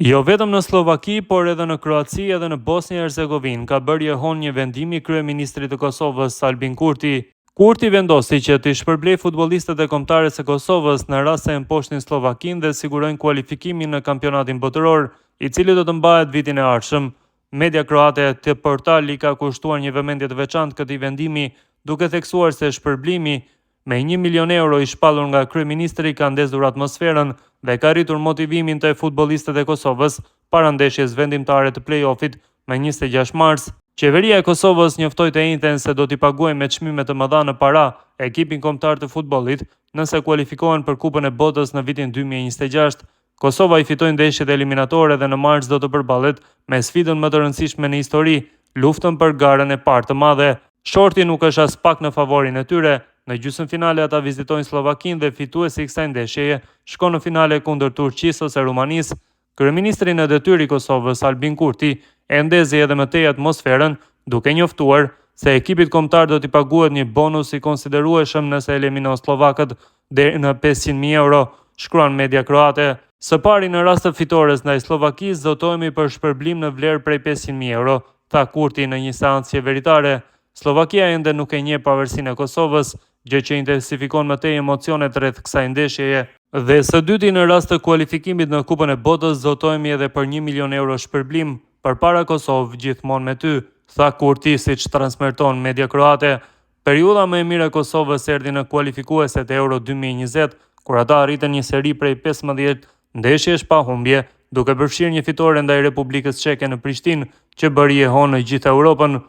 Jo vetëm në Slovaki, por edhe në Kroaci edhe në Bosnjë e Hercegovinë ka bërë jehon një vendimi kryeministrit të Kosovës Albin Kurti. Kurti vendosi që t'i shpërblej futbollistët e kombëtarës së Kosovës në rast se e mposhtin Slovakinë dhe sigurojnë kualifikimin në kampionatin botëror, i cili do të mbahet vitin e ardhshëm. Media kroate të portali ka kushtuar një vëmendje të veçantë këtij vendimi, duke theksuar se shpërblimi me 1 milion euro i shpallur nga kryeministri ka ndezur atmosferën dhe ka rritur motivimin të futbollistët e Kosovës para ndeshjes vendimtare të play-offit me 26 mars. Qeveria e Kosovës njoftoi të njëjtën se do t'i paguajë me çmime të mëdha në para ekipin kombëtar të futbollit nëse kualifikohen për Kupën e Botës në vitin 2026. Kosova i fitoi ndeshjet eliminatore dhe në mars do të përballet me sfidën më të rëndësishme në histori, luftën për garën e parë të madhe. Shorti nuk është as pak në favorin e tyre. Në gjysmëfinale ata vizitojnë Slovakinë dhe fituesi i kësaj ndeshjeje shkon në finale kundër Turqisë ose Rumanisë. Kryeministri në detyrë i Kosovës Albin Kurti e ndezi edhe më tej atmosferën, duke njoftuar se ekipit kombëtar do t'i paguhet një bonus i konsiderueshëm nëse eliminon slovakët deri në 500.000 euro, shkruan media kroate. Së pari në rast të fitores ndaj Slovakisë zotohemi për shpërblim në vlerë prej 500.000 euro, tha Kurti në një seancë qeveritare. Slovakia ende nuk e njeh pavarësinë e Kosovës, gjë që intensifikon më tej emocionet rreth kësaj ndeshjeje. Dhe së dyti në rast të kualifikimit në Kupën e Botës zotohemi edhe për 1 milion euro shpërblim përpara Kosovë gjithmonë me ty, tha Kurti, siç transmeton media kroate. Periudha më e mirë e Kosovës erdhi në kualifikueset e Euro 2020, kur ata arritën një seri prej 15 ndeshjesh pa humbje, duke përfshirë një fitore ndaj Republikës Çeke në Prishtinë, që bëri jehon në gjithë Europën.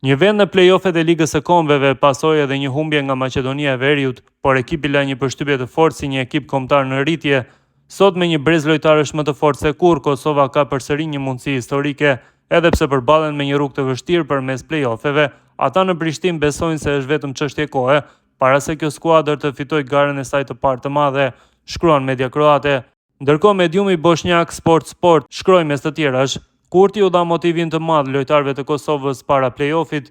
Një vend në play-offet e Ligës së Kombeve pasoi edhe një humbje nga Maqedonia e Veriut, por ekipi la një përshtypje të fortë si një ekip kombëtar në rritje. Sot me një brez lojtarësh më të fortë se kurrë, Kosova ka përsëri një mundësi historike, edhe pse përballen me një rrugë të vështirë përmes play-offeve. Ata në Prishtinë besojnë se është vetëm çështje kohe para se kjo skuadër të fitojë garën e saj të parë të madhe, shkruan media kroate. Ndërkohë mediumi bosnjak Sport shkroi mes të tjerash: Kurti u dha motivin të madh lojtarëve të Kosovës para play-offit,